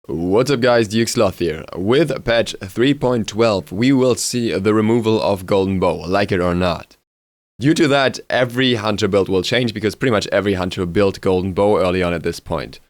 What's up guys, Sloth here. With patch 3.12 we will see the removal of Golden Bow, like it or not. Due to that, every hunter build will change because pretty much every hunter built Golden Bow early on at this point.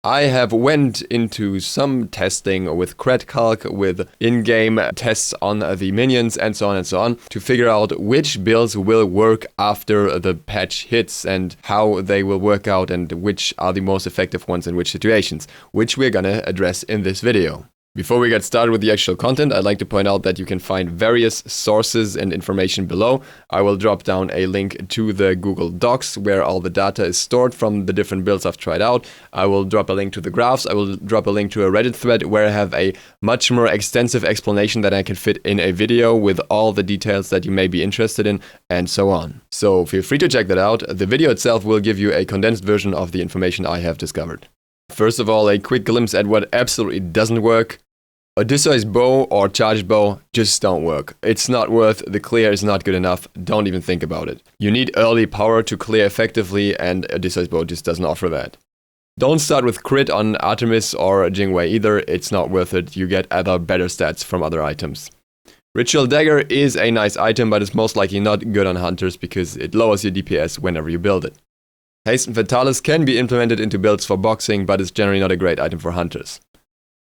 I have went into some testing with crit calc, with in-game tests on the minions and so on to figure out which builds will work after the patch hits and how they will work out and which are the most effective ones in which situations, which we're gonna address in this video. Before we get started with the actual content, I'd like to point out that you can find various sources and information below. I will drop down a link to the Google Docs where all the data is stored from the different builds I've tried out. I will drop a link to the graphs. I will drop a link to a Reddit thread where I have a much more extensive explanation that I can fit in a video with all the details that you may be interested in and so on. So feel free to check that out. The video itself will give you a condensed version of the information I have discovered. First of all, a quick glimpse at what absolutely doesn't work. Odysseus bow or charged bow just don't work. It's not worth, the clear is not good enough, don't even think about it. You need early power to clear effectively and Odysseus bow just doesn't offer that. Don't start with crit on Artemis or Jingwei either, it's not worth it, you get other better stats from other items. Ritual Dagger is a nice item but it's most likely not good on hunters because it lowers your DPS whenever you build it. Haste and Fatalis can be implemented into builds for boxing but it's generally not a great item for hunters.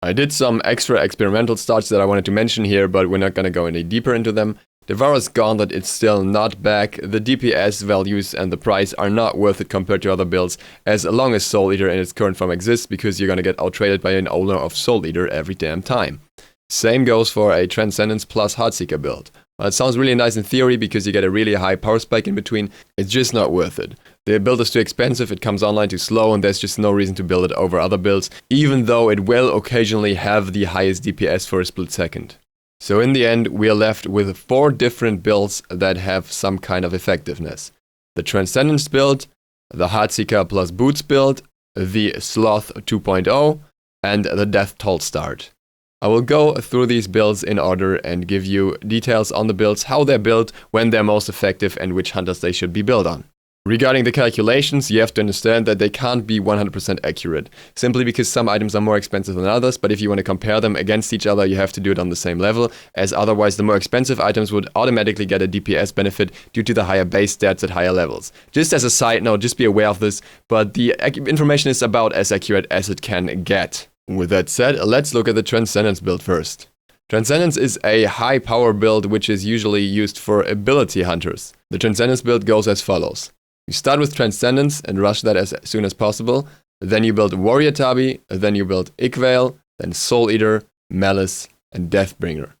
I did some extra experimental starts that I wanted to mention here, but we're not going to go any deeper into them. Devourer's Gauntlet is still not back, the DPS values and the price are not worth it compared to other builds, as long as Soul Eater in its current form exists, because you're going to get outtraded by an owner of Soul Eater every damn time. Same goes for a Transcendence plus Heartseeker build. Well, it sounds really nice in theory because you get a really high power spike in between, it's just not worth it. The build is too expensive, it comes online too slow, and there's just no reason to build it over other builds, even though it will occasionally have the highest DPS for a split second. So in the end, we are left with 4 different builds that have some kind of effectiveness. The Transcendence build, the Heartseeker plus Boots build, the Sloth 2.0, and the Death Toll start. I will go through these builds in order and give you details on the builds, how they're built, when they're most effective, and which hunters they should be built on. Regarding the calculations, you have to understand that they can't be 100% accurate, simply because some items are more expensive than others, but if you want to compare them against each other, you have to do it on the same level, as otherwise the more expensive items would automatically get a DPS benefit due to the higher base stats at higher levels. Just as a side note, just be aware of this, but the information is about as accurate as it can get. With that said, let's look at the Transcendence build first. Transcendence is a high power build which is usually used for ability hunters. The Transcendence build goes as follows. You start with Transcendence and rush that as soon as possible, then you build Warrior Tabi, then you build Ickvale, then Soul Eater, Malice, and Deathbringer.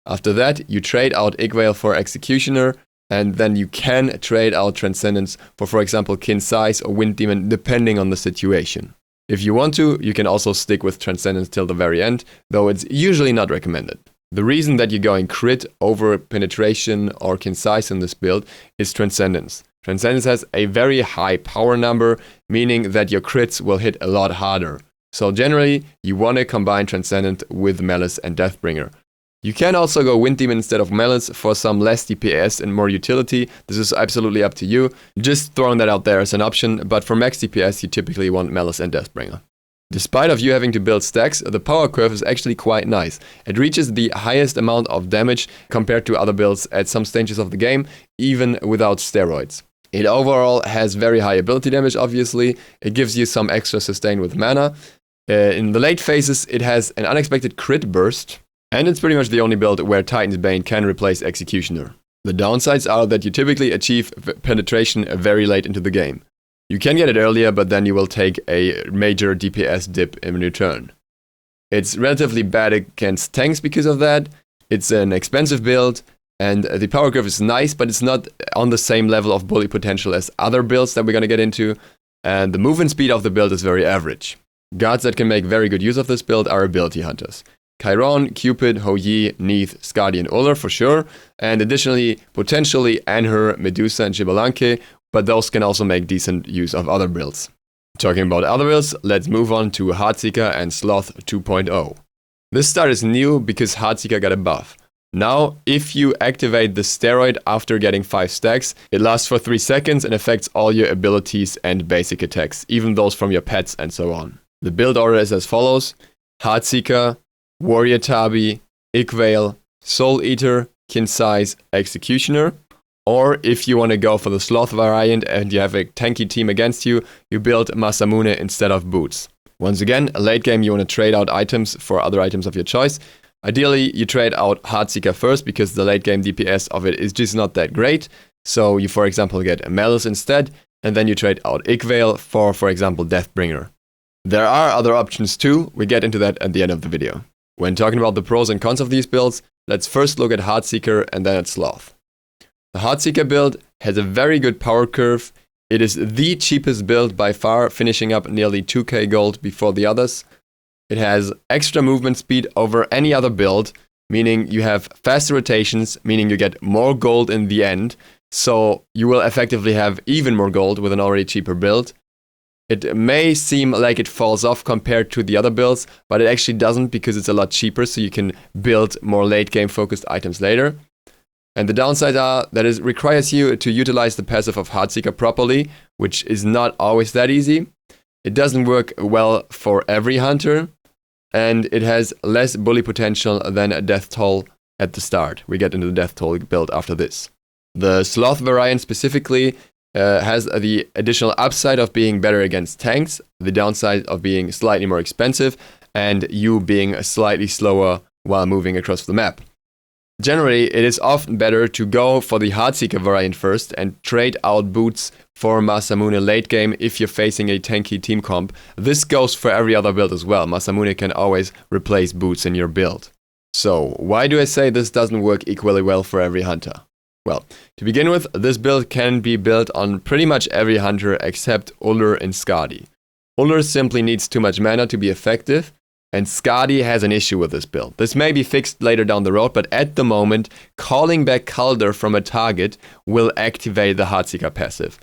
After that, you trade out Ickvale for Executioner, and then you can trade out Transcendence for example, Kin Size or Wind Demon, depending on the situation. If you want to, you can also stick with Transcendence till the very end, though it's usually not recommended. The reason that you're going crit over Penetration or Kin Size in this build is Transcendence. Transcendence has a very high power number, meaning that your crits will hit a lot harder. So generally, you want to combine Transcendent with Malice and Deathbringer. You can also go Wind Demon instead of Malice for some less DPS and more utility. This is absolutely up to you. Just throwing that out there as an option, but for max DPS you typically want Malice and Deathbringer. Despite of you having to build stacks, the power curve is actually quite nice. It reaches the highest amount of damage compared to other builds at some stages of the game, even without steroids. It overall has very high ability damage, obviously. It gives you some extra sustain with mana. In the late phases, it has an unexpected crit burst. And it's pretty much the only build where Titan's Bane can replace Executioner. The downsides are that you typically achieve penetration very late into the game. You can get it earlier, but then you will take a major DPS dip in return. It's relatively bad against tanks because of that. It's an expensive build, and the power curve is nice, but it's not on the same level of bully potential as other builds that we're going to get into. And the movement speed of the build is very average. Gods that can make very good use of this build are ability hunters. Chiron, Cupid, Hou-Yi, Neith, Skadi, and Uller for sure, and additionally, potentially Anhur, Medusa, and Xbalanque, but those can also make decent use of other builds. Talking about other builds, let's move on to Heartseeker and Sloth 2.0. This start is new because Heartseeker got a buff. Now, if you activate the steroid after getting 5 stacks, it lasts for 3 seconds and affects all your abilities and basic attacks, even those from your pets and so on. The build order is as follows. Heartseeker, Warrior Tabi, Ickvale, Soul Eater, Concise, Executioner. Or if you want to go for the Sloth variant and you have a tanky team against you, you build Masamune instead of Boots. Once again, late game you want to trade out items for other items of your choice. Ideally, you trade out Heartseeker first because the late game DPS of it is just not that great. So you, for example, get Malice instead, and then you trade out Ickvale for example, Deathbringer. There are other options too, we get into that at the end of the video. When talking about the pros and cons of these builds, let's first look at Heartseeker and then at Sloth. The Heartseeker build has a very good power curve. It is the cheapest build by far, finishing up nearly 2k gold before the others. It has extra movement speed over any other build, meaning you have faster rotations, meaning you get more gold in the end, so you will effectively have even more gold with an already cheaper build. It may seem like it falls off compared to the other builds, but it actually doesn't because it's a lot cheaper, so you can build more late game focused items later. And the downsides are that it requires you to utilize the passive of Heartseeker properly, which is not always that easy. It doesn't work well for every hunter, and it has less bully potential than a Death Toll at the start. We get into the Death Toll build after this. The Sloth variant specifically has the additional upside of being better against tanks, the downside of being slightly more expensive, and you being slightly slower while moving across the map. Generally, it is often better to go for the Heartseeker variant first and trade out Boots for Masamune late game if you're facing a tanky team comp. This goes for every other build as well. Masamune can always replace Boots in your build. So, why do I say this doesn't work equally well for every hunter? Well, to begin with, this build can be built on pretty much every hunter except Ullr and Skadi. Ullr simply needs too much mana to be effective, and Skadi has an issue with this build. This may be fixed later down the road, but at the moment, calling back Calder from a target will activate the Heartseeker passive.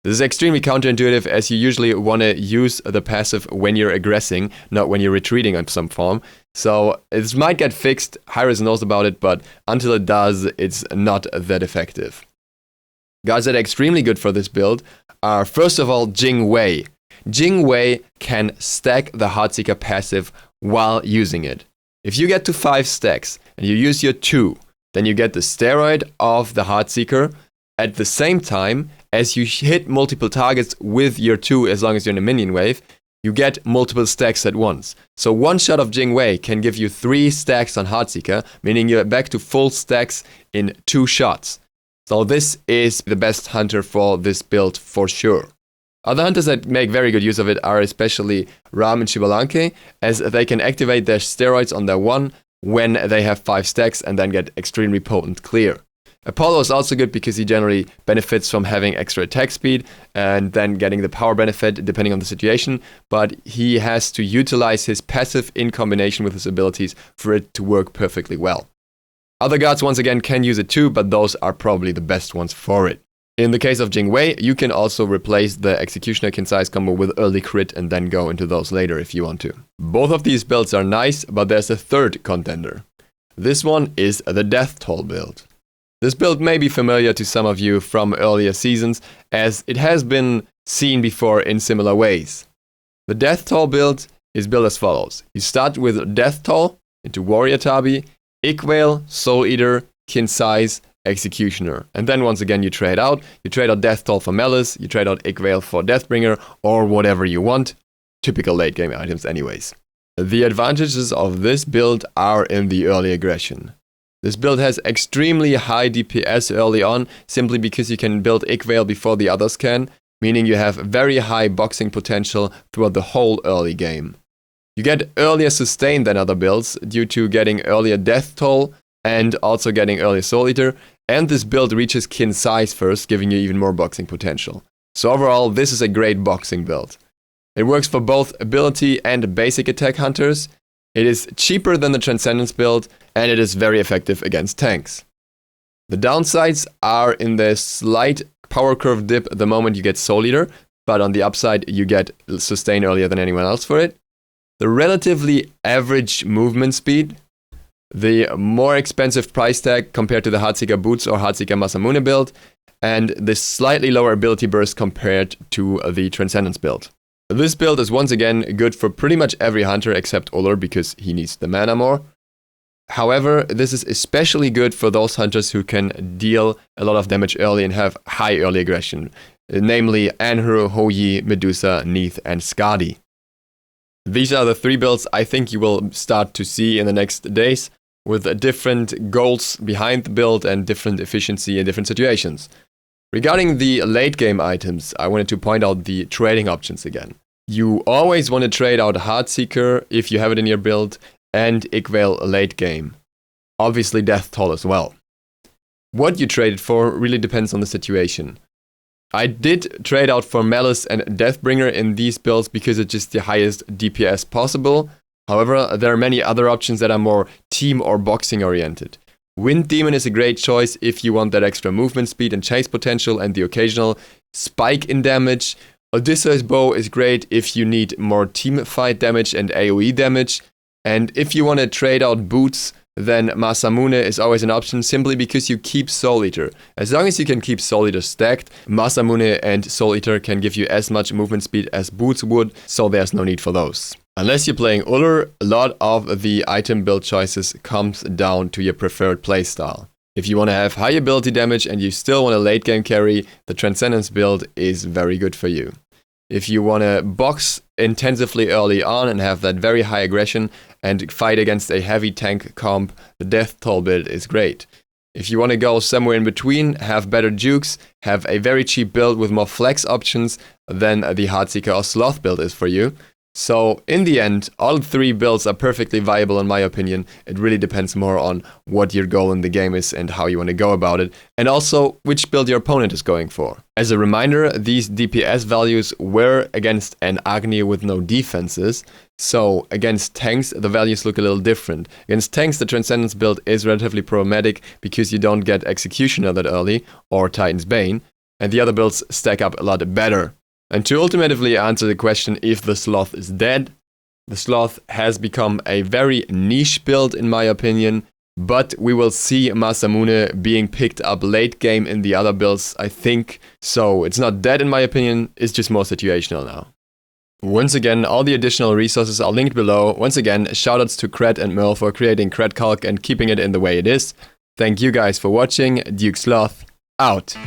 This is extremely counterintuitive, as you usually want to use the passive when you're aggressing, not when you're retreating in some form. So it might get fixed, Hyris knows about it, but until it does, it's not that effective. Guys that are extremely good for this build are, first of all, Jing Wei. Jing Wei can stack the Heartseeker passive while using it. If you get to 5 stacks and you use your 2, then you get the steroid of the Heartseeker at the same time as you hit multiple targets with your 2 as long as you're in a minion wave. You get multiple stacks at once. So one shot of Jing Wei can give you 3 stacks on Heartseeker, meaning you're back to full stacks in 2 shots. So this is the best hunter for this build for sure. Other hunters that make very good use of it are especially Ram and Shibalanke, as they can activate their steroids on their 1 when they have 5 stacks and then get extremely potent clear. Apollo is also good because he generally benefits from having extra attack speed and then getting the power benefit depending on the situation, but he has to utilize his passive in combination with his abilities for it to work perfectly well. Other gods once again can use it too, but those are probably the best ones for it. In the case of Jing Wei, you can also replace the Executioner Concise combo with early crit and then go into those later if you want to. Both of these builds are nice, but there's a third contender. This one is the Death Toll build. This build may be familiar to some of you from earlier seasons, as it has been seen before in similar ways. The Death Toll build is built as follows. You start with Death Toll into Warrior Tabi, Ickvale, Soul Eater, Concise, Executioner. And then once again you trade out. You trade out Death Toll for Malice, you trade out Ickvale for Deathbringer, or whatever you want. Typical late game items anyways. The advantages of this build are in the early aggression. This build has extremely high DPS early on, simply because you can build Ickvale before the others can, meaning you have very high boxing potential throughout the whole early game. You get earlier sustain than other builds due to getting earlier Death Toll and also getting earlier Soul Eater, and this build reaches Concise first, giving you even more boxing potential. So overall, this is a great boxing build. It works for both ability and basic attack hunters. It is cheaper than the Transcendence build, and it is very effective against tanks. The downsides are in the slight power curve dip the moment you get Soul Eater, but on the upside you get sustain earlier than anyone else for it. The relatively average movement speed, the more expensive price tag compared to the Heartseeker Boots or Heartseeker Masamune build, and the slightly lower ability burst compared to the Transcendence build. This build is once again good for pretty much every hunter except Uller because he needs the mana more. However, this is especially good for those hunters who can deal a lot of damage early and have high early aggression, namely Anhur, Hoyi, Medusa, Neith, and Skadi. These are the 3 builds I think you will start to see in the next days, with different goals behind the build and different efficiency in different situations. Regarding the late game items, I wanted to point out the trading options again. You always want to trade out Heartseeker if you have it in your build, and Iqvale late game. Obviously Death Toll as well. What you trade it for really depends on the situation. I did trade out for Malice and Deathbringer in these builds because it's just the highest DPS possible. However, there are many other options that are more team or boxing oriented. Wind Demon is a great choice if you want that extra movement speed and chase potential and the occasional spike in damage. Odysseus Bow is great if you need more team fight damage and AoE damage. And if you want to trade out boots, then Masamune is always an option simply because you keep Soul Eater. As long as you can keep Soul Eater stacked, Masamune and Soul Eater can give you as much movement speed as boots would, so there's no need for those. Unless you're playing Uller, a lot of the item build choices comes down to your preferred playstyle. If you want to have high ability damage and you still want a late game carry, the Transcendence build is very good for you. If you want to box intensively early on and have that very high aggression and fight against a heavy tank comp, the Death Toll build is great. If you want to go somewhere in between, have better jukes, have a very cheap build with more flex options, then the Heartseeker or Sloth build is for you. So in the end, all 3 builds are perfectly viable in my opinion. It really depends more on what your goal in the game is and how you want to go about it, and also which build your opponent is going for. As a reminder, these DPS values were against an Agni with no defenses, so against tanks the values look a little different. Against tanks the Transcendence build is relatively problematic because you don't get Executioner that early, or Titan's Bane, and the other builds stack up a lot better. And to ultimately answer the question if the Sloth is dead, the Sloth has become a very niche build in my opinion, but we will see Masamune being picked up late game in the other builds, I think. So it's not dead in my opinion, it's just more situational now. Once again, all the additional resources are linked below. Once again, shoutouts to Kret and Merle for creating Kret Calc and keeping it in the way it is. Thank you guys for watching. Duke Sloth, out.